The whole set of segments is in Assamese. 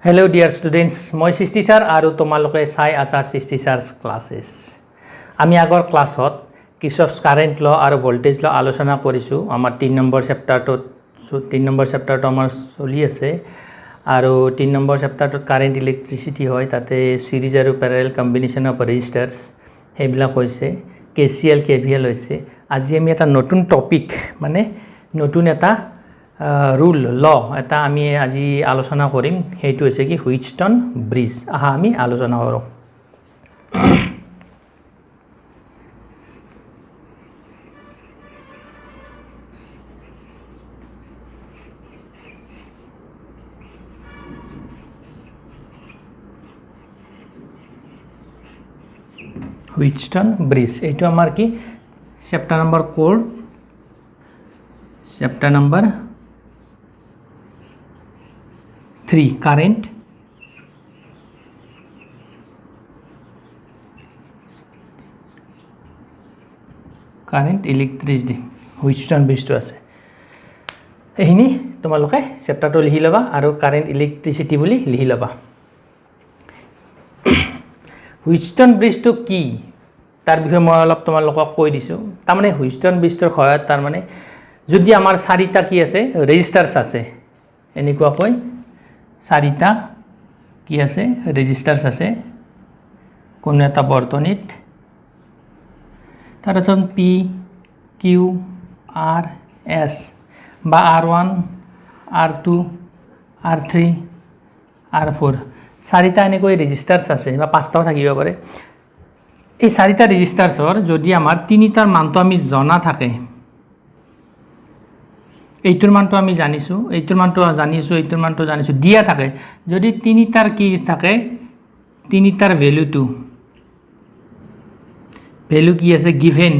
Hello dear students, মই সৃষ্টি ছাৰ আৰু তোমালোকে চাই আছা সৃষ্টি ছাৰছ ক্লাसेस। আমি আগৰ ক্লাছত কিৰ্চফছ কাৰেন্ট ল আৰু ভোল্টেজ ল আলোচনা কৰিছো। আমাৰ 3 নম্বৰ চেপ্টাৰটো আমাৰ চলি আছে আৰু 3 নম্বৰ চেপ্টাৰটোত কাৰেন্ট ইলেক্ট্ৰিচিটি হয়, তাতে সিৰিজ আৰু প্যাৰেলাল কম্বিনেশন অফ ৰেজিস্টাৰ্স হেবিলাক হৈছে, কেসিএল কেভিএল হৈছে। আজি আমি এটা নতুন টপিক মানে নতুন এটা রুল ল এটা আমি আজি আলোচনা কৰিম, সেইটো হৈছে কি হুইটস্টোন ব্ৰিজ। আহা আমি আলোচনা কৰোঁ। হুইটস্টোন ব্ৰিজ এইটো আমাৰ কি chapter number code, chapter number 3 current electricity Wheatstone ব্ৰিজটো আছে। এইখিনি তোমালোকে চেপ্টাৰটো লিখি ল'বা আৰু কাৰেন্ট ইলেক্ট্ৰিচিটি বুলি লিখি ল'বা। হুইটস্টোন ব্ৰিজটো কি তাৰ বিষয়ে মই অলপ তোমালোকক কৈ দিছোঁ। তাৰমানে হুইটস্টোন ব্ৰিজৰ সহায়ত তাৰমানে যদি আমাৰ 4টা কি আছে ৰেজিস্টাৰ্স আছে, এনেকুৱাকৈ 4টা কি আছে ৰেজিস্টাৰ্স আছে কোনো এটা বৰ্তনীত, তাৰপিছত পি কিউ আৰ এছ বা R1 R2 R3 R4 4টা এনেকৈ ৰেজিস্টাৰ্স আছে বা 5টাও থাকিব পাৰে। এই 4টা ৰেজিস্টাৰ্সৰ যদি আমাৰ 3টাৰ মানটো আমি জনা থাকে, এইটোৰ মানটো আমি জানিছো, এইটোৰ মানটো জানিছো, এইটোৰ মানটো জানিছো, দিয়া থাকে। যদি 3টাৰ কি থাকে, 3টাৰ ভ্যালু কি আছে গিভেন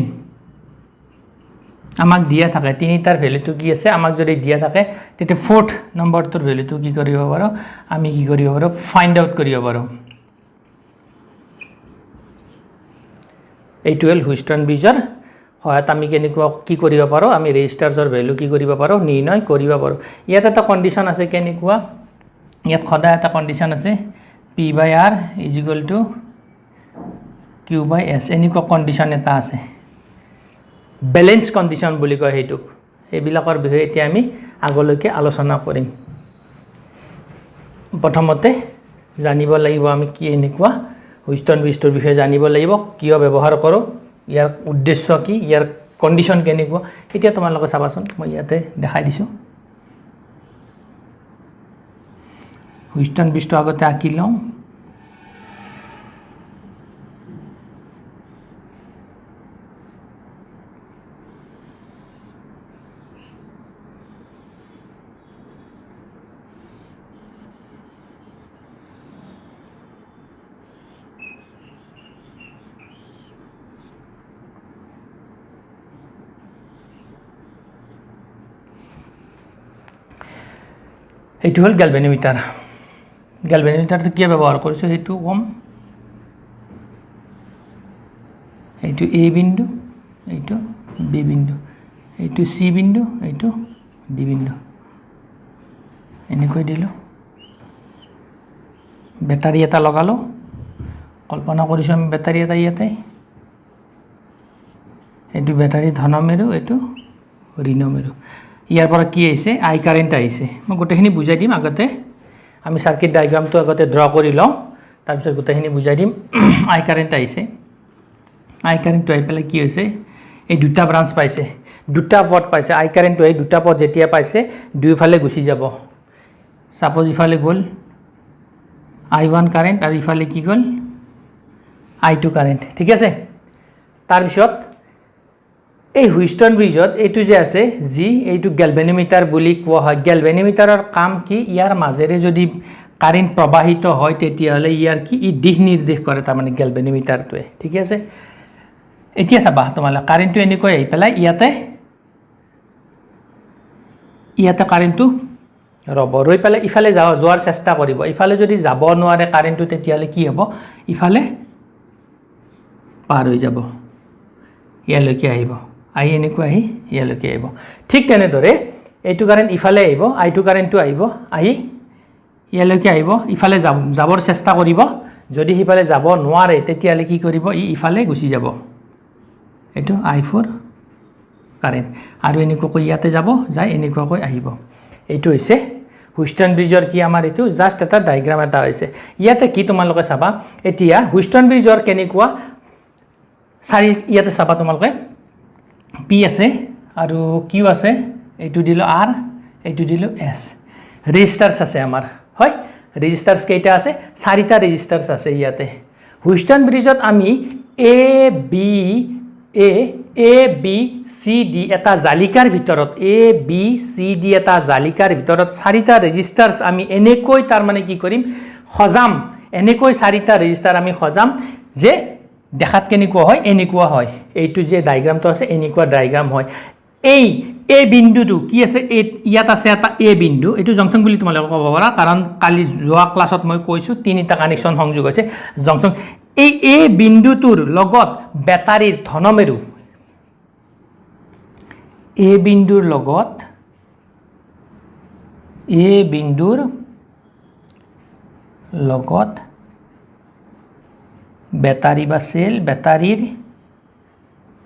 আমাক দিয়া থাকে, 3টাৰ ভ্যালুটো কি আছে আমাক যদি দিয়া থাকে, তেতিয়া 4th নম্বৰটোৰ ভ্যালুটো কি কৰিব পাৰো, আমি কি কৰিব পাৰো ফাইন্ড আউট কৰিব পাৰো। এইটো হ'ল হুইটস্টোন ব্ৰিজৰ সহায়ত আমি কেনেকুৱা কি কৰিব পাৰো, আমি ৰেজিস্টাৰ্সৰ ভ্যালু কি কৰিব পাৰো নিৰ্ণয় কৰিব পাৰো। ইয়াত এটা কন্ডিশন আছে, কেনেকুৱা ইয়াত সদায় এটা কন্ডিশন আছে P/R = Q/S, এনেকুৱা কন্ডিশন এটা আছে, ব্যালেন্স কন্ডিশন বুলি কয় সেইটোক। এইবিলাকৰ বিষয়ে এতিয়া আমি আগলৈকে আলোচনা কৰিম। প্ৰথমতে জানিব লাগিব আমি কি এনেকুৱা হুইটস্টোন ব্ৰিজৰ বিষয়ে জানিব লাগিব, কিয় ব্যৱহাৰ কৰোঁ, ইয়াৰ উদ্দেশ্য কি, ইয়াৰ কন্ডিশন কেনেকুৱা। এতিয়া তোমালোকে চাবাচোন, মই ইয়াতে দেখাই দিছোঁ। হুইটস্টোন ব্ৰিজটো আগতে আঁকি লওঁ। এইটো হ'ল গ্যালভেনোমিটাৰ। গ্যালভেনোমিটাৰটো কিয় ব্যৱহাৰ কৰিছোঁ সেইটো কম। এইটো এ বিন্দু, এইটো বি বিন্দু, এইটো চি বিন্দু, এইটো ডি বিন্দু, এনেকৈ দিলোঁ। বেটাৰী এটা লগালোঁ, কল্পনা কৰিছোঁ আমি বেটাৰী এটা ইয়াতে, এইটো বেটাৰী ধনমেৰু, এইটো ঋণমেৰু। ইয়াৰ পৰা কি আহিছে আই কাৰেন্ট আহিছে। মই গোটেইখিনি বুজাই দিম আগতে, আমি সাৰ্কিট ডায়াগ্ৰামটো আগতে ড্ৰ কৰি লওঁ, তাৰপিছত গোটেইখিনি বুজাই দিম। আই কাৰেন্ট আহিছে, আই কাৰেন্টটো আহি পেলাই কি হৈছে, এই দুটা ব্ৰাঞ্চ পাইছে, দুটা পথ পাইছে। আই কাৰেন্টটো এই দুটা পথ যেতিয়া পাইছে দুইফালে গুচি যাব। সাপোজ ইফালে গ'ল I1 কাৰেন্ট আৰু ইফালে কি গ'ল I2 কাৰেন্ট, ঠিক আছে। তাৰপিছত এই হুইটস্টোন ব্ৰিজত এইটো যে আছে জি, এইটো গ্যালভেনোমিটাৰ বুলি কোৱা হয়। গ্যালভেনোমিটাৰৰ কাম কি, ইয়াৰ মাজেৰে যদি কাৰেন্ট প্ৰবাহিত হয় তেতিয়াহ'লে ইয়াৰ কি ই দিশ নিৰ্দেশ কৰে, তাৰমানে গ্যালভেনোমিটাৰটোৱে, ঠিক আছে। এতিয়া চাবা তোমালোকে কাৰেন্টটো এনেকৈ আহি পেলাই ইয়াতে কাৰেন্টটো ৰ'ব, ৰৈ পেলাই ইফালে যোৱাৰ চেষ্টা কৰিব। ইফালে যদি যাব নোৱাৰে কাৰেন্টটো, তেতিয়াহ'লে কি হ'ব, ইফালে পাৰ হৈ যাব, ইয়ালৈকে আহিব, আহি এনেকৈ আহি ইয়ালৈকে আহিব। ঠিক তেনেদৰে এইটো কাৰেন্ট ইফালে আহিব, I2 কাৰেন্টটো আহিব, আহি ইয়ালৈকে আহিব ইফালে যাবৰ চেষ্টা কৰিব যদি সিফালে যাব নোৱাৰে তেতিয়ালে কি কৰিব ইফালে গুচি যাব এটো I4 কাৰেন্ট আৰু এনেকৈ ইয়াতে যাব যায় এনেকৈ আহিব এইটো হৈছে হুইষ্টন ব্ৰিজৰ কি আমাৰ এটো জাস্ট এটা ডায়াগ্ৰাম এটা হৈছে ইয়াতে কি তোমালোকে চাবা এতিয়া হুইষ্টন ব্ৰিজৰ কেনেকুৱা সাৰি ইয়াতে চাবা তোমালোকে P আছে আৰু Q আছে এইটো দিলো R এইটো দিলো S ৰেজিস্টাৰ্স আছে আমাৰ হয় ৰেজিস্টাৰ্স কেইটা আছে চাৰিটা ৰেজিস্টাৰ্স আছে ইয়াতে হুইষ্টন ব্ৰিজত আমি A B C D এটা জালিকাৰ ভিতৰত A B C D এটা জালিকাৰ ভিতৰত চাৰিটা ৰেজিস্টাৰ্স আমি এনেকৈ তাৰ মানে কি কৰিম খজাম এনেকৈ চাৰিটা ৰেজিস্টাৰ আমি খজাম যে দেখাত কেনেকুৱা হয় এনেকুৱা হয় এইটো যে ডায়াগ্ৰামটো আছে এনেকুৱা ডায়াগ্ৰাম হয় এই এ বিন্দুটো কি আছে ইয়াত আছে এটা এ বিন্দু এটো জংচন বুলি তোমালোকে ক'ব পাৰা কাৰণ কালি যোৱা ক্লাছত মই কৈছো তিনিটা কানেকচন সংযোগ আছে জংচন এই এ বিন্দুটোৰ লগত বেটাৰীৰ ধনমেৰু এ বিন্দুৰ লগত এ বিন্দুৰ লগত বেটাৰী বা সেল বেটাৰীৰ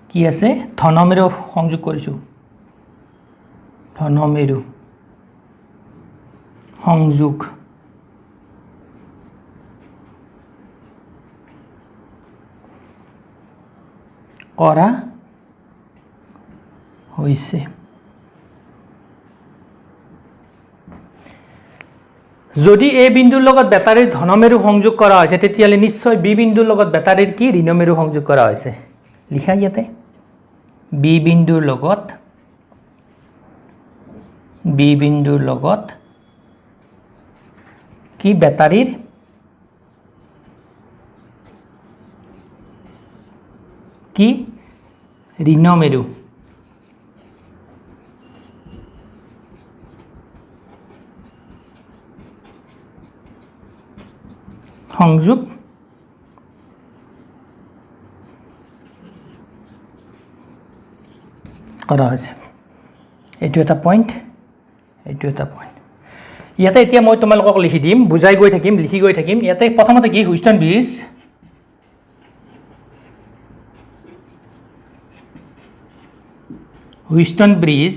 কি আছে ধনমেৰু সংযোগ কৰিছো ধনমেৰু সংযোগ কৰা হৈছে যদি এ বিন্দুৰ লগত বেটাৰীৰ ধনমেৰু সংযোগ কৰা হৈছে তেতিয়ালে নিশ্চয় বি বিন্দুৰ লগত বেটাৰীৰ কি ঋণমেৰু সংযোগ কৰা হৈছে লিখা ইয়াতে বি বিন্দুৰ লগত কি বেটাৰীৰ কি ঋণমেৰু সংযোগ কৰা হৈছে এইটো এটা পইণ্ট ইয়াতে এতিয়া মই তোমালোকক লিখি দিম বুজাই গৈ থাকিম লিখি গৈ থাকিম ইয়াতে প্ৰথমতে কি হুইষ্টন ব্ৰিজ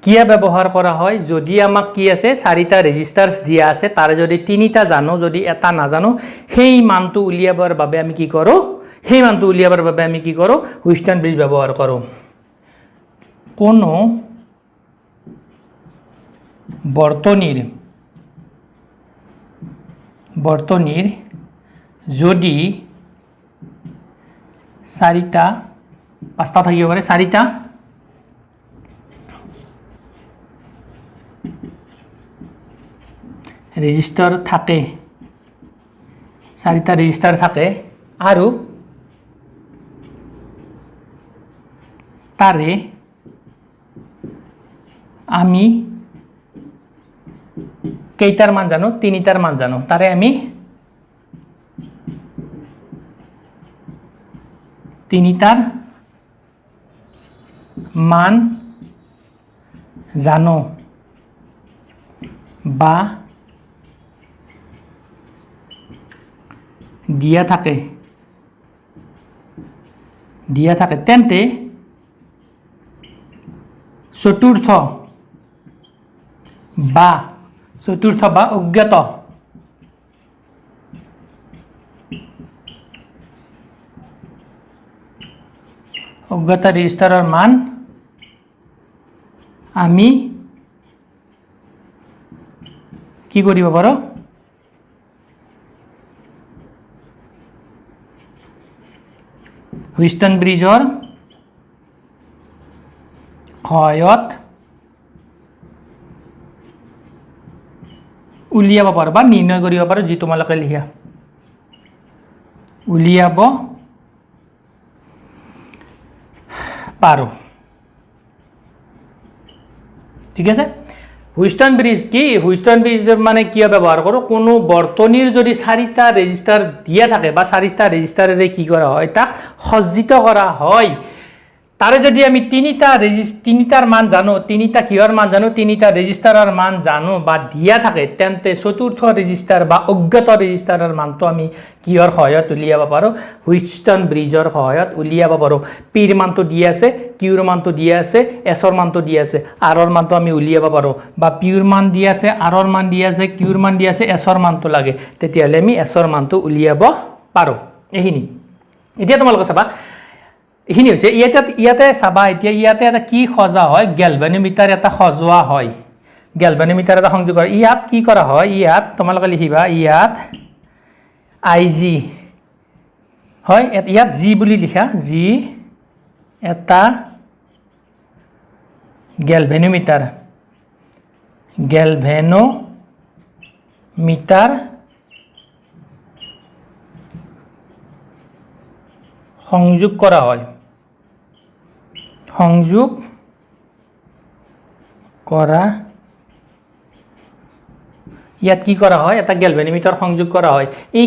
কিয়া ব্যৱহাৰ কৰা হয় যদি আমাক কি আছে চাৰিটা ৰেজিস্টাৰ্স দিয়া আছে তাৰে যদি তিনিটা জানো যদি এটা নাজানো সেই মানটো উলিয়াবৰ বাবে আমি কি কৰো হুইষ্টন ব্ৰিজ ব্যৱহাৰ কৰো কোনো বৰ্তনীৰ যদি চাৰিটা পাঁচটা থাকিব পাৰে চাৰিটা ৰেজিস্টাৰ থাকে চাৰিটা ৰেজিস্টাৰ থাকে আৰু তাৰে আমি কেইটাৰ মান জানো তিনিটাৰ মান জানো তাৰে আমি তিনিটাৰ মান জানো বা দিয়া থাকে তেন্তে চতুৰ্থ বা অজ্ঞাত ৰেজিষ্টাৰৰ মান আমি কি কৰিব পাৰো হুইষ্টন ব্ৰিজৰ সহায়ত উলিয়াব পাৰো বা নিৰ্ণয় কৰিব পাৰো যি তোমালোকে লিখা উলিয়াব পাৰো ঠিক আছে হুইষ্টন ব্ৰিজ মানে কি ব্যৱহাৰ কৰো কোনো বৰ্তনীৰ যদি চাৰিটা ৰেজিস্টাৰ দিয়া থাকে বা চাৰিটা ৰেজিস্টাৰেৰে কি কৰা হয় তাক সজ্জিত কৰা হয় তাৰে যদি আমি তিনিটাৰ মান জানো, তিনিটা কিহৰ মান জানো, তিনিটা ৰেজিষ্টাৰৰ মান জানো বা দিয়া থাকে, তেন্তে চতুৰ্থ ৰেজিষ্টাৰ বা অজ্ঞাত ৰেজিষ্টাৰৰ মানটো আমি কিহৰ সহায়ত উলিয়াব পাৰোঁ, হুইটষ্টন ব্ৰিজৰ সহায়ত উলিয়াব পাৰোঁ। পিৰ মানটো দিয়া আছে, কিউৰ মানটো দিয়া আছে, এছৰ মানটো দিয়া আছে, আৰৰ মানটো আমি উলিয়াব পাৰোঁ। বা পিউৰ মান দিয়া আছে, আৰৰ মান দিয়া আছে, কিউৰ মান দিয়া আছে, এছৰ মানটো লাগে, তেতিয়াহ'লে আমি এছৰ মানটো উলিয়াব পাৰোঁ। এইখিনি এতিয়া তোমালোকে চাবা, এইখিনি হৈছে ইয়াতে চাবা। এতিয়া ইয়াতে এটা কি সজা হয়, গেলভানোমিটাৰ এটা সজোৱা হয়, গেলভানোমিটাৰ এটা সংযোগ হয়। ইয়াত কি কৰা হয়, ইয়াত তোমালোকে লিখিবা, ইয়াত আই জি হয়, ইয়াত জি বুলি লিখা, জি এটা গেলভানোমিটাৰ সংযোগ কৰা হয়, সংযোগ কৰা, ইয়াত কি কৰা হয়, এটা গেলভানোমিটাৰ সংযোগ কৰা হয়। ই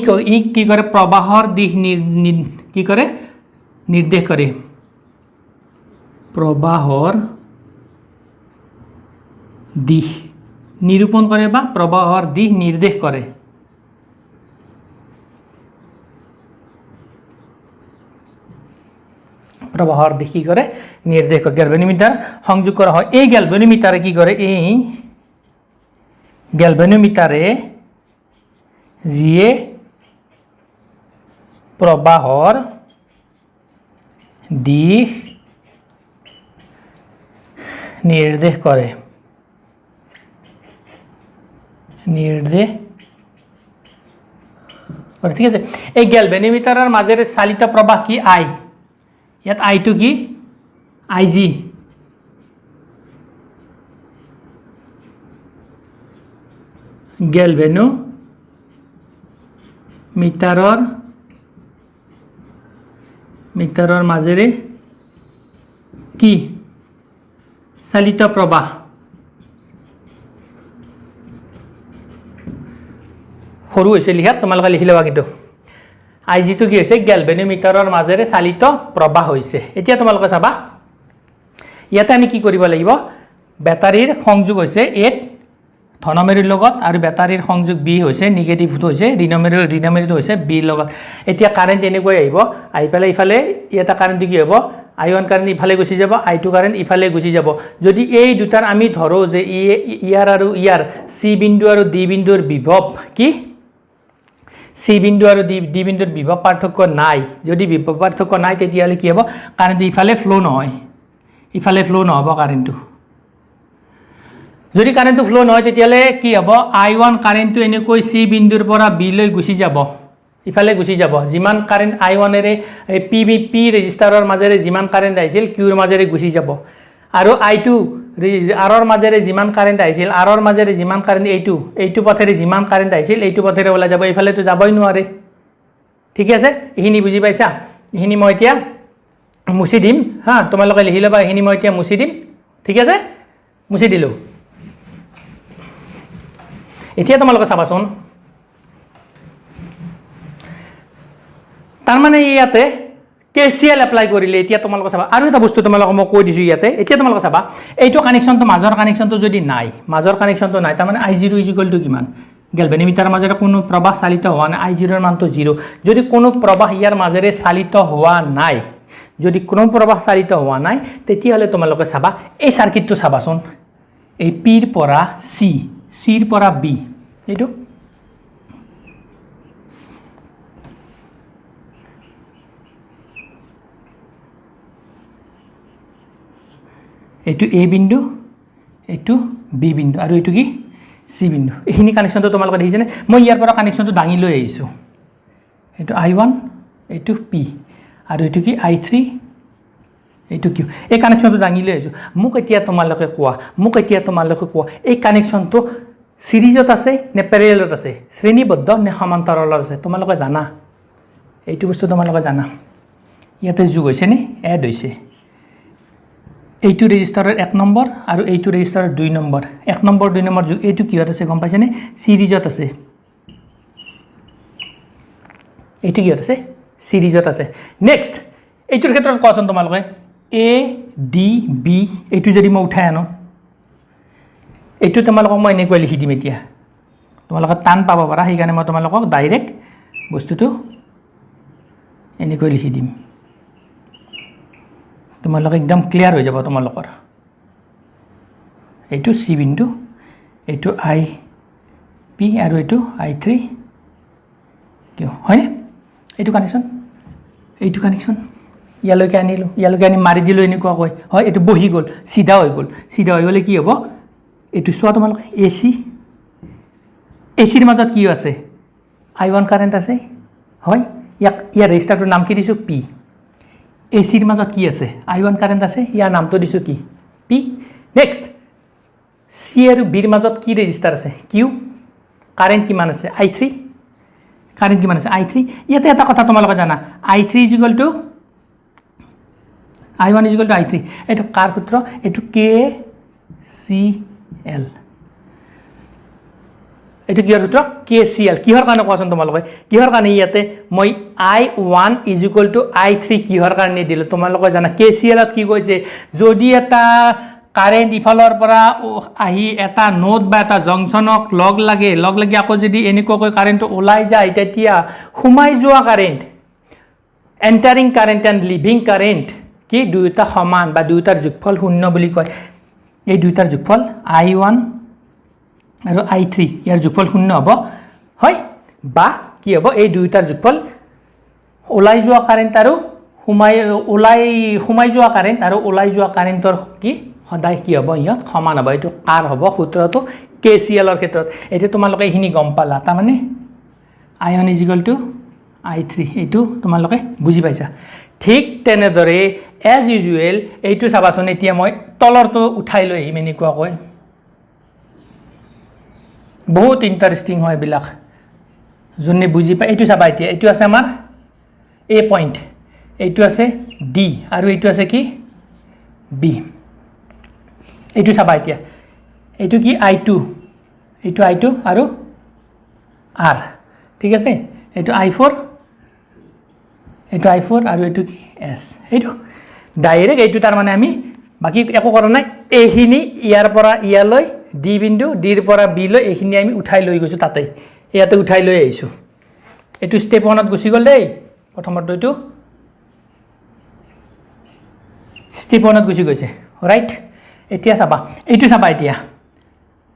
কি কৰে, প্ৰবাহৰ দিশ কি কৰে, নিৰ্দেশ কৰে, প্ৰবাহৰ দিশ নিৰূপণ কৰে বা প্ৰবাহৰ দিশ নিৰ্দেশ কৰে। প্ৰবাহৰ দিশ কি কৰে, নিৰ্দেশ কৰে। গেলভানোমিটাৰ সংযোগ কৰা হয়। এই গেলভানোমিটাৰে কি কৰে, এই গেলভানোমিটাৰে যিয়ে প্ৰবাহৰ দিশ নিৰ্দেশ কৰে, ঠিক আছে। এই গেলভানোমিটাৰৰ মাজেৰে চালিত প্ৰবাহ কি, আই। ইয়াত আইটো কি, আই জি। গেলভানোমিটাৰৰ মাজেৰে কি, চালিত প্ৰবাহ। সৰু হৈছে লিখাত, তোমালোকে লিখি ল'বা কিন্তু। আই জিটো কি হৈছে, গেলভানোমিটাৰৰ মাজেৰে চালিত প্ৰবাহ হৈছে। এতিয়া তোমালোকে চাবা, ইয়াতে আমি কি কৰিব লাগিব, বেটাৰীৰ সংযোগ হৈছে এত ধনমেৰুৰ লগত, আৰু বেটাৰীৰ সংযোগ বি হৈছে, নিগেটিভটো হৈছে ঋণমেৰুটো হৈছে বিৰ লগত। এতিয়া কাৰেণ্ট এনেকৈ আহিব, আহি পেলাই ইফালে ইয়াতে কাৰেণ্টটো কি হ'ব, I1 কাৰেণ্ট ইফালে গুচি যাব, I2 কাৰেণ্ট ইফালে গুচি যাব। যদি এই দুটাৰ আমি ধৰোঁ যে ইয়াৰ আৰু ইয়াৰ চি বিন্দু আৰু ডি বিন্দুৰ বিভৱ কি, চি বিন্দু আৰু ডি বিন্দুৰ বিভৱ পাৰ্থক্য নাই, যদি বিভৱ পাৰ্থক্য নাই, তেতিয়াহ'লে কি হ'ব, কাৰেণ্টটো ইফালে ফ্ল' নহয়, ইফালে ফ্ল' নহ'ব কাৰেণ্টটো। যদি কাৰেণ্টটো ফ্ল' নহয়, তেতিয়াহ'লে কি হ'ব, I1 কাৰেণ্টটো এনেকৈ চি বিন্দুৰ পৰা বিলৈ গুচি যাব, ইফালে গুচি যাব। যিমান কাৰেণ্ট I1এৰে পি ৰেজিষ্টাৰৰ মাজেৰে যিমান কাৰেণ্ট আহিছিল, কিউৰ মাজেৰে গুচি যাব। আৰু I2 আৰৰ মাজেৰে যিমান কাৰেণ্ট আহিছিল, আৰৰ মাজেৰে যিমান কাৰেণ্ট এইটো পথেৰে যিমান কাৰেণ্ট আহিছিল, এইটো পথেৰে ওলাই যাব, এইফালেতো যাবই নোৱাৰে। ঠিক আছে, এইখিনি বুজি পাইছা? এইখিনি মই এতিয়া মুচি দিম হা, তোমালোকে লিখি ল'বা, এইখিনি মই এতিয়া মুচি দিম। ঠিক আছে, মুচি দিলোঁ। এতিয়া তোমালোকে চাবাচোন, তাৰমানে ইয়াতে KCL এপ্লাই কৰিলে, এতিয়া তোমালোকে চাবা, আৰু এটা বস্তু তোমালোকে মই কৈ দিছোঁ ইয়াতে। এতিয়া তোমালোকে চাবা, এইটো কানেকশ্যনটো, মাজৰ কানেকশ্যনটো যদি নাই, মাজৰ কানেকশ্যনটো নাই, তাৰমানে I0 ইকুৱেল টু কিমান, গেলভানোমিটাৰৰ মাজেৰে কোনো প্ৰবাহ চালিত হোৱা নাই, I0ৰ মানটো 0। যদি কোনো প্ৰবাহ ইয়াৰ মাজেৰে চালিত হোৱা নাই, যদি কোনো প্ৰবাহ চালিত হোৱা নাই, তেতিয়াহ'লে তোমালোকে চাবা, এই চাৰ্কিটটো চাবাচোন, এই পিৰ পৰা চি, চিৰ পৰা বি, এইটো এ বিন্দু, এইটো বি বিন্দু, আৰু এইটো কি, চি বিন্দু। এইখিনি কানেকশ্যনটো তোমালোকে দেখিছেনে? মই ইয়াৰ পৰা কানেকশ্যনটো দাঙি লৈ আহিছোঁ। এইটো I1, এইটো পি, আৰু এইটো কি I3, এইটো কিউ। এই কানেকশ্যনটো দাঙি লৈ আহিছোঁ। মোক এতিয়া তোমালোকে কোৱা, এই কানেকশ্যনটো চিৰিজত আছে নে পেৰেলেলত আছে, শ্ৰেণীবদ্ধ নে সমান্তৰালত আছে? তোমালোকে জানা, এইটো বস্তু তোমালোকে জানা। ইয়াতে যোগ হৈছে নে, এড হৈছে। এইটো ৰেজিষ্টাৰৰ 1 নম্বৰ আৰু এইটো ৰেজিষ্টাৰৰ 2 নম্বৰ, 1 নম্বৰ 2 নম্বৰ যোগ, এইটো কিহত আছে গম পাইছেনে? চিৰিজত আছে। এইটো কিহত আছে? চিৰিজত আছে। নেক্সট, এইটোৰ ক্ষেত্ৰত কোৱাচোন তোমালোকে, এ ডি বি এইটো যদি মই উঠাই আনো এইটো তোমালোকক মই এনেকৈ লিখি দিম এতিয়া তোমালোকে টান পাব পাৰা সেইকাৰণে মই তোমালোকক ডাইৰেক্ট বস্তুটো এনেকৈ লিখি দিম তোমালোক একদম ক্লিয়াৰ হৈ যাব তোমালোকৰ এইটো সি বিন্দু এইটো আই পি আৰু এইটো I3 কিয় হয়নে এইটো কানেকশ্যন ইয়ালৈকে আনিলোঁ ইয়ালৈকে আনি মাৰি দিলোঁ এনেকুৱা কৈ হয় এইটো বহি গ'ল সিধা হৈ গ'লে কি হ'ব এইটো চোৱা তোমালোকে এচিৰ মাজত কি আছে I1 কাৰেণ্ট আছে হয় ইয়াৰ ৰেজিষ্টাৰটোৰ নাম কি দিছোঁ পি এচিৰ মাজত কি আছে I1 কাৰেণ্ট আছে ইয়াৰ নামটো দিছোঁ কি পি নেক্সট চি আৰু বিৰ মাজত কি ৰেজিষ্টাৰ আছে কিউ কাৰেণ্ট কিমান আছে I3 ইয়াতে এটা কথা তোমালোকে জানা I3 = I1 = I3 এইটো কাৰ সূত্ৰ এইটো KCL এইটো কিহৰ সূত্ৰ KCL কিহৰ কাৰণে কোৱাচোন তোমালোকে কিহৰ কাৰণে ইয়াতে মই I1 = I3 কিহৰ কাৰণে দিলোঁ তোমালোকে জানা KCL ত কি কৈছে যদি এটা কাৰেণ্ট ইফালৰ পৰা আহি এটা নোড বা এটা জংচনক লগ লাগে আকৌ যদি এনেকুৱাকৈ কাৰেণ্ট ওলাই যায় তেতিয়া সোমাই যোৱা current entering current and leaving current কি দুয়োটা সমান বা দুয়োটাৰ যোগফল 0 বুলি কয় এই দুয়োটাৰ যোগফল I1 আৰু I3 ইয়াৰ যোগফল 0 হ'ব হয় বা কি হ'ব এই দুয়োটাৰ যোগফল ওলাই যোৱা কাৰেণ্ট আৰু সোমাই যোৱা কাৰেণ্ট আৰু ওলাই যোৱা কাৰেণ্টৰ কি সদায় কি হ'ব ইহঁত সমান হ'ব এইটো কাৰ হ'ব সূত্ৰটো KCL ৰ ক্ষেত্ৰত এইটো তোমালোকে এইখিনি গম পালা তাৰমানে I1 = I3 এইটো তোমালোকে বুজি পাইছা ঠিক তেনেদৰে এজ ইউজুৱেল এইটো চাবাচোন এতিয়া মই তলৰটো উঠাই লৈ আহিম এনেকুৱাকৈ বহুত ইণ্টাৰেষ্টিং হয় এইবিলাক যোনে বুজি পায় এইটো চাবা এতিয়া এইটো আছে আমাৰ এ পইণ্ট এইটো আছে ডি আৰু এইটো আছে কি বি এইটো চাবা এতিয়া এইটো কি I2 আৰু R ঠিক আছে এইটো I4 আৰু এইটো কি S এইটো ডাইৰেক্ট এইটো তাৰ মানে আমি বাকি একো কৰা নাই এইখিনি ইয়াৰ পৰা ইয়ালৈ ডি বিন্দু ডিৰ পৰা বি লৈ এইখিনি আমি উঠাই লৈ গৈছো তাতে ইয়াতে উঠাই লৈ আহিছো এইটো স্টেপ 1 ত গুছি গ'ল দেই প্ৰথমটো এইটো স্টেপ 1 ত গুছি গৈছে ৰাইট এতিয়া চাবা এইটো চাবা এতিয়া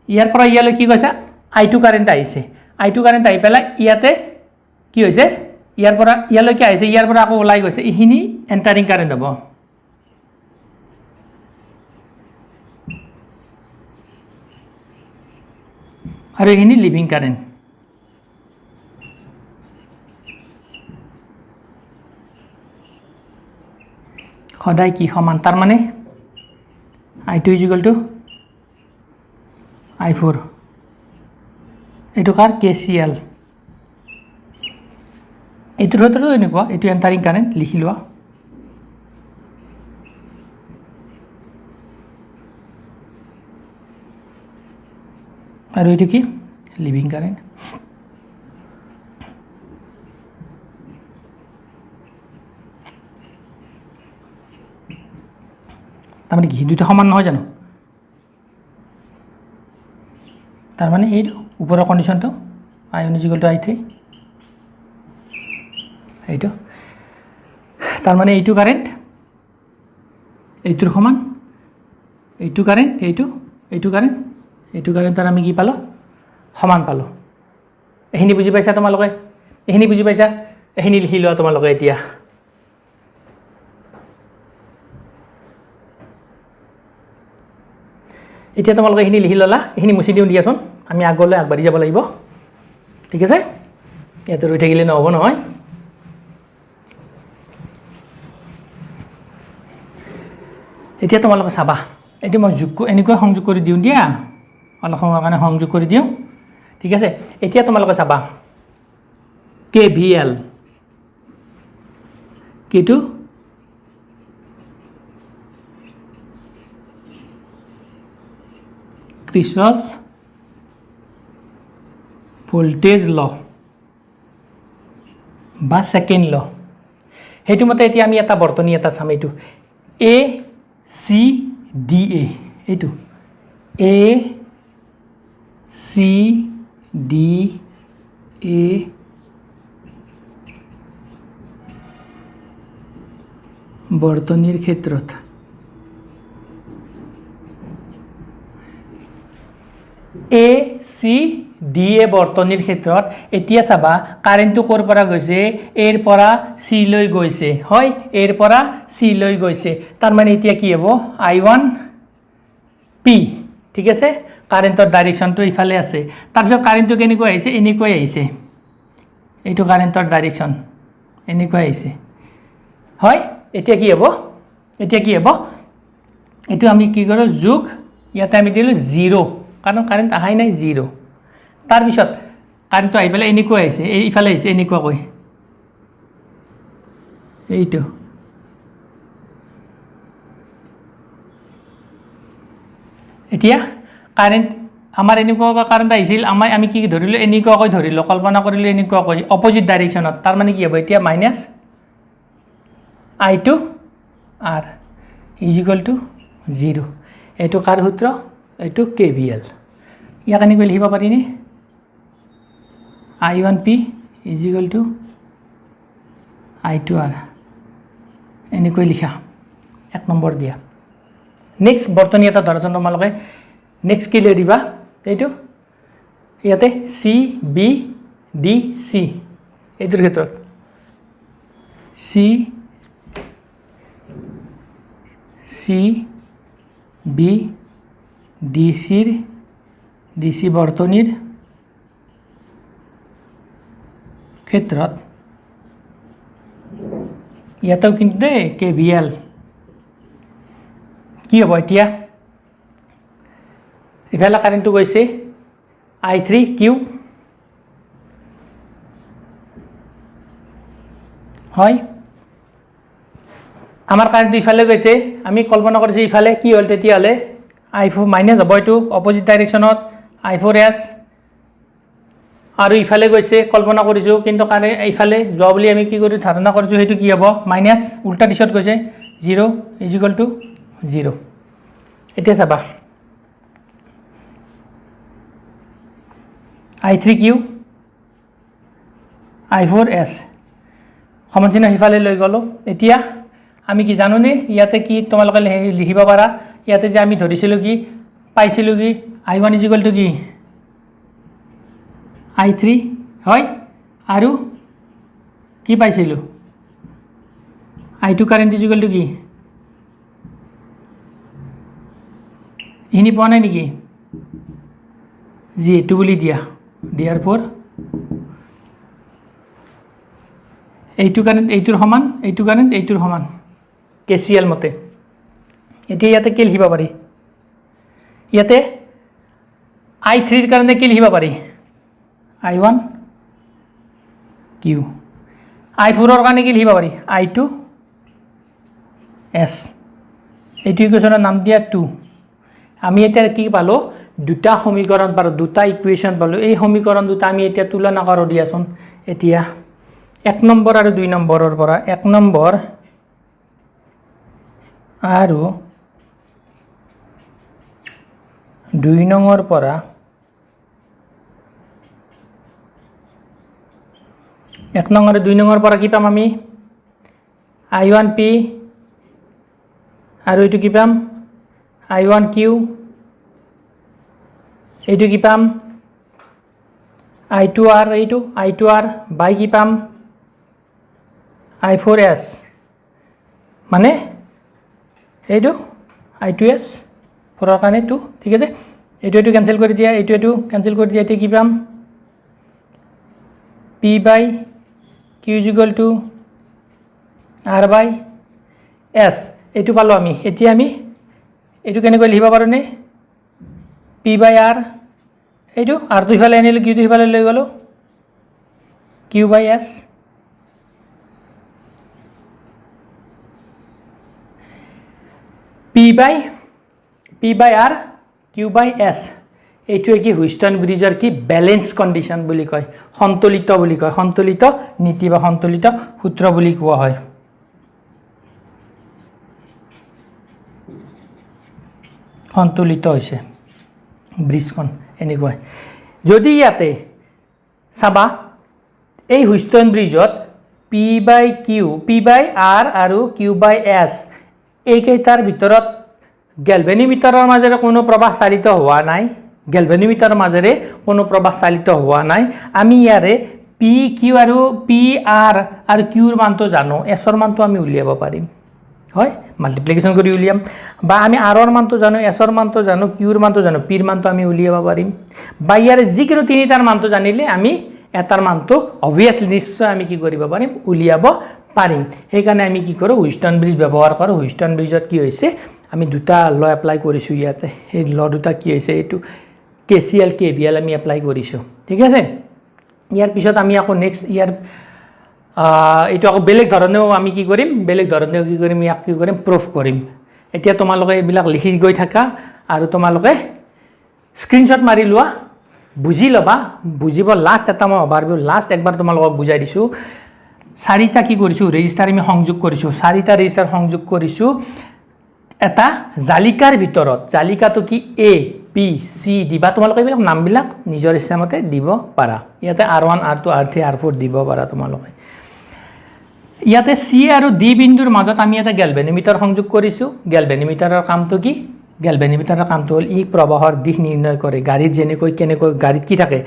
ইয়াৰ পৰা ইয়ালৈ কি কৈছে I2 কাৰেণ্ট আহিছে I2 কাৰেণ্ট আহি পেলাই ইয়াতে কি হৈছে ইয়াৰ পৰা ইয়ালৈকে আহিছে ইয়াৰ পৰা আকৌ ওলাই গৈছে এইখিনি এন্টাৰিং কাৰেণ্ট হ'ব আৰু এইখিনি লিভিং কাৰেণ্ট সদায় কি সমান তাৰ মানে I2 = I4 এইটো কাৰ KCL এইটোৰ সূত্ৰটো এনেকুৱা এইটো এন্টাৰিং কাৰেণ্ট লিখি লোৱা আৰু এইটো কি লিভিং কাৰেণ্ট তাৰমানে কি দুইটা সমান নহয় জানো তাৰমানে এইটো ওপৰৰ কণ্ডিশ্যনটো I1 = I3 এইটো তাৰমানে এইটো কাৰেণ্ট এইটোৰ সমান এইটো কাৰেণ্ট এইটো কাৰেণ্টৰ আমি কি পালো সমান পালো এইখিনি বুজি পাইছা তোমালোকে এইখিনি লিখি লোৱা তোমালোকে এতিয়া তোমালোকে এইখিনি লিখি ললা এইখিনি মুছি দিও দিয়াচোন আমি আগলৈ আগবাঢ়ি যাব লাগিব ঠিক আছে ইয়াতে ৰৈ থাকিলে নহব নহয় এতিয়া তোমালোকে চাবা এটি মই এনেকৈ সংযোগ কৰি দিও দিয়া অলপ সময়ৰ কাৰণে সংযোগ কৰি দিও ঠিক আছে এতিয়া তোমালোকে চাবা KVL কিটো Kirchhoff's ভোল্টেজ ল বা সেকেন্ড ল হেতু মতে এতিয়া আমি এটা বৰ্তনী এটা চাম এইটো এ চি ডি এ এইটো এ চি ডি এ বৰ্তনীৰ ক্ষেত্ৰত এ চি ডি এ বৰ্তনীৰ ক্ষেত্ৰত এতিয়া চাবা কাৰেণ্টটো ক'ৰ পৰা গৈছে এৰ পৰা চি লৈ গৈছে হয় এৰ পৰা চি লৈ গৈছে তাৰ মানে এতিয়া কি হ'ব I1 পি ঠিক আছে কাৰেণ্টৰ ডাইৰেকশ্যনটো ইফালে আছে তাৰপিছত কাৰেণ্টটো কেনেকৈ আহিছে এনেকৈ আহিছে এইটো কাৰেণ্টৰ ডাইৰেকশ্যন এনেকৈ আহিছে হয় এতিয়া কি হ'ব এইটো আমি কি কৰোঁ যোগ ইয়াতে আমি দিলোঁ 0 কাৰণ কাৰেণ্ট আহাই নাই 0 তাৰপিছত কাৰেণ্টটো আহি পেলাই এনেকৈ আহিছে এইফালে আহিছে এনেকুৱাকৈ এইটো এতিয়া কাৰেণ্ট আমাৰ এনেকুৱা কাৰেণ্ট আহিছিল আমি কি ধৰিলোঁ এনেকুৱাকৈ ধৰিলোঁ কল্পনা কৰিলোঁ এনেকুৱাকৈ অপজিট ডাইৰেকশ্যনত তাৰ মানে কি হ'ব এতিয়া minus I2 R is equal to 0 এইটো কাৰ সূত্ৰ এইটো KVL ইয়াক এনেকৈ লিখিব পাৰিনে I1P is equal to I2R এনেকৈ লিখা 1 নম্বৰ দিয়া নেক্সট বৰ্তনী এটা ধৰাচোন তোমালোকে নেক্সট কি লৈ দিবা এইটো ইয়াতে চি বি ডি চি এইটোৰ ক্ষেত্ৰত চি বি ডি চি বৰ্তনীৰ ক্ষেত্ৰত ইয়াতেও কিন্তু দেই KVL কি হ'ব এতিয়া ইফালে কাৰেণ্টটো গৈছে I3Q হয় আমাৰ কাৰেণ্টটো ইফালে গৈছে আমি কল্পনা কৰিছোঁ ইফালে কি হ'ল তেতিয়াহ'লে I4 মাইনাছ হ'ব এইটো অপজিট ডাইৰেকশ্যনত I4S আৰু ইফালে গৈছে কল্পনা কৰিছোঁ কিন্তু ইফালে যোৱা বুলি আমি কি কৰি ধাৰণা কৰিছোঁ সেইটো কি হ'ব মাইনাছ উল্টা দিশত গৈছে 0 ইজ ইকুৱেল টু 0 এতিয়া চাবা I3Q I4S সমানচিহ্ন সিফালে লৈ গ'লোঁ এতিয়া আমি কি জানোনে ইয়াতে কি তোমালোকে লিখিব পাৰা ইয়াতে যে আমি ধৰিছিলোঁ কি পাইছিলোঁ কি I1 ইজ ইকুৱেল টু কি I3 হয় আৰু কি পাইছিলোঁ I2 current is equal to কি এইখিনি পোৱা নাই নেকি জি এইটো বুলি দিয়াৰ পৰ এইটো কাৰেণ্ট এইটোৰ সমান এইটো কাৰেণ্ট এইটোৰ সমান KCL মতে এতিয়া ইয়াতে কি লিখিব পাৰি ইয়াতে I3 কাৰণে কি লিখিব পাৰি I1 Q I4 কাৰণে কি লিখিব পাৰি I2 S এইটো ইকুৱেশ্যনৰ নাম দিয়া 2 আমি এতিয়া কি পালোঁ দুটা সমীকৰণ পালোঁ দুটা ইকুৱেশ্যন পালোঁ এই সমীকৰণ দুটা আমি এতিয়া তুলনা কৰোঁ দিয়াচোন এতিয়া 1 নম্বৰ আৰু 2 নম্বৰৰ পৰা 1 নম্বৰ আৰু 2 নম্বৰ পৰা 1 নং আৰু 2 নম্বৰ পৰা কি পাম আমি I1P আৰু এইটো কি পাম I1Q এইটো কি পাম I2R এইটো I2R বাই কি পাম I4S মানে এইটো I2S ফৰৰ কাৰণে 2 ঠিক আছে এইটো কেনসেল কৰি দিয়া এইটো কেনসেল কৰি দিয়া এতিয়া কি পাম P by Q is equal to R by S এইটো পালো আমি এতিয়া আমি এইটো কেনেকৈ লিখিব পাৰো নে P by R এইটো R টো ইফালে আনিলো Q টো ইফালে লৈ গলো Q by S P by R Q by S এইটো কি হুইস্টন ব্ৰিজৰ কি ব্যালেন্স কন্ডিশন বুলি কয় সন্তুলিত বুলি কয় সন্তুলিত নীতি বা সন্তুলিত সূত্ৰ বুলি কোৱা হয় সন্তুলিত হৈছে ব্ৰিজখন এনেকৈ যদি ইয়াতে চাবা এই হুইষ্টন ব্ৰিজত P/Q P/R আৰু Q/S এইকেইটাৰ ভিতৰত গেলভেনিমিটাৰৰ মাজেৰে কোনো প্ৰবাহ চালিত হোৱা নাই গেলভেনিমিটাৰৰ মাজেৰে কোনো প্ৰবাহ চালিত হোৱা নাই আমি ইয়াৰে PQ আৰু PR আৰু Q ৰ মানটো জানো S ৰ মানটো আমি উলিয়াব পাৰিম হয় মাল্টিপ্লিকেশ্যন কৰি উলিয়াম বা আমি R ৰ মানটো জানো S ৰ মানটো জানো Q ৰ মানটো জানো P ৰ মানটো আমি উলিয়াব পাৰিম বা ইয়াৰে যিকোনো তিনিটাৰ মানটো জানিলে আমি এটাৰ মানটো অবভিয়াছলি নিশ্চয় আমি কি কৰিব পাৰিম উলিয়াব পাৰিম সেইকাৰণে আমি কি কৰোঁ হুইষ্টন ব্ৰিজ ব্যৱহাৰ কৰোঁ হুইষ্টন ব্ৰিজত কি হৈছে আমি দুটা ল এপ্লাই কৰিছোঁ ইয়াতে এই ল দুটা কি হৈছে এইটো KCL KVL আমি এপ্লাই কৰিছোঁ ঠিক আছে ইয়াৰ পিছত আমি আকৌ নেক্সট ইয়াৰ এইটো আকৌ বেলেগ ধৰণেও আমি কি কৰিম বেলেগ ধৰণেও কি কৰিম ইয়াক কি কৰিম প্ৰুফ কৰিম এতিয়া তোমালোকে এইবিলাক লিখি গৈ থাকা আৰু তোমালোকে স্ক্ৰীনশ্বট মাৰি লোৱা বুজি লবা বুজিব লাষ্ট এটা মই অভাৰভিউ লাষ্ট একবাৰ তোমালোকক বুজাই দিছোঁ চাৰিটা কি কৰিছোঁ ৰেজিষ্টাৰ আমি সংযোগ কৰিছোঁ চাৰিটা ৰেজিষ্টাৰ সংযোগ কৰিছোঁ এটা জালিকাৰ ভিতৰত জালিকাটো কি A P C D বা তোমালোকে এইবিলাক নামবিলাক নিজৰ ইচ্ছামতে দিব পাৰা ইয়াতে R1 R2 R3 R4 দিব পাৰা তোমালোকে ইয়াতে C আৰু D বিন্দুৰ মাজত আমি এটা গেলভেনিমিটাৰ সংযোগ কৰিছোঁ গেলভেনিমিটাৰৰ কামটো কি গেলভেনিমিটাৰৰ কামটো হ'ল ই প্ৰবাহৰ দিশ নিৰ্ণয় কৰে গাড়ীত যেনেকৈ কেনেকৈ গাড়ীত কি থাকে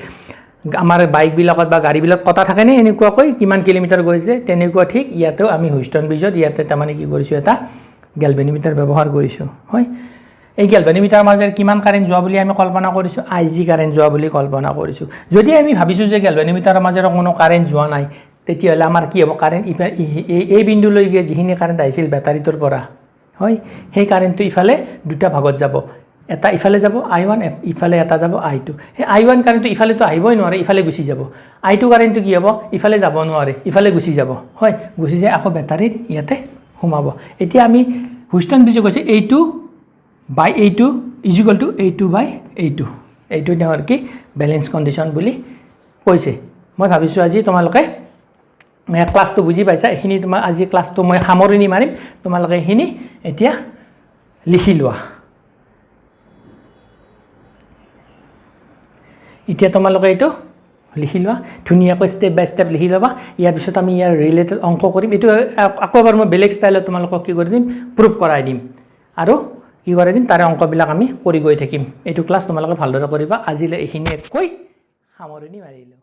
আমাৰ বাইকবিলাকত বা গাড়ীবিলাক কটা থাকে নে এনেকুৱাকৈ কিমান কিলোমিটাৰ গৈছে তেনেকুৱা ঠিক ইয়াতেও আমি হুইষ্টন ব্ৰিজত ইয়াতে তাৰমানে কি কৰিছোঁ এটা গেলভেনিমিটাৰ ব্যৱহাৰ কৰিছোঁ হয় এই গেলভেনিমিটাৰ মাজেৰে কিমান কাৰেণ্ট যোৱা বুলি আমি কল্পনা কৰিছোঁ IG কাৰেণ্ট যোৱা বুলি কল্পনা কৰিছোঁ যদি আমি ভাবিছোঁ যে গেলভেনিমিটাৰৰ মাজেৰে কোনো কাৰেণ্ট যোৱা নাই তেতিয়াহ'লে আমাৰ কি হ'ব কাৰেণ্ট এই বিন্দুলৈকে যিখিনি কাৰেণ্ট আহিছিল বেটাৰীটোৰ পৰা হয় সেই কাৰেণ্টটো ইফালে দুটা ভাগত যাব এটা ইফালে যাব I1 ইফালে এটা যাব I2 সেই I1 কাৰেণ্টটো ইফালেতো আহিবই নোৱাৰে ইফালে গুচি যাব I2 কাৰেণ্টটো কি হ'ব ইফালে যাব নোৱাৰে ইফালে গুচি যাব হয় গুচি যায় আকৌ বেটাৰীৰ ইয়াতে সোমাব এতিয়া আমি হুইষ্টন ব্ৰিজে কৈছে A2/A2 = A2/A2 এইটো তেওঁৰ কি বেলেন্স কণ্ডিশ্যন বুলি কৈছে মই ভাবিছোঁ আজি তোমালোকে ক্লাছটো বুজি পাইছা এইখিনি তোমাৰ আজি ক্লাছটো মই সামৰণি মাৰিম তোমালোকে এইখিনি এতিয়া লিখি লোৱা এতিয়া তোমালোকে এইটো লিখি লোৱা ধুনীয়াকৈ ষ্টেপ বাই ষ্টেপ লিখি ল'বা ইয়াৰ পিছত আমি ইয়াৰ ৰিলেটেড অংক কৰিম এইটো আকৌ এবাৰ মই বেলেগ ষ্টাইলত তোমালোকক কি কৰি দিম প্ৰুফ কৰাই দিম আৰু কি কৰাই দিম তাৰে অংকবিলাক আমি কৰি গৈ থাকিম এইটো ক্লাছ তোমালোকে ভালদৰে কৰিবা আজিলৈ এইখিনিয়ে কৈ সামৰণি মাৰিলোঁ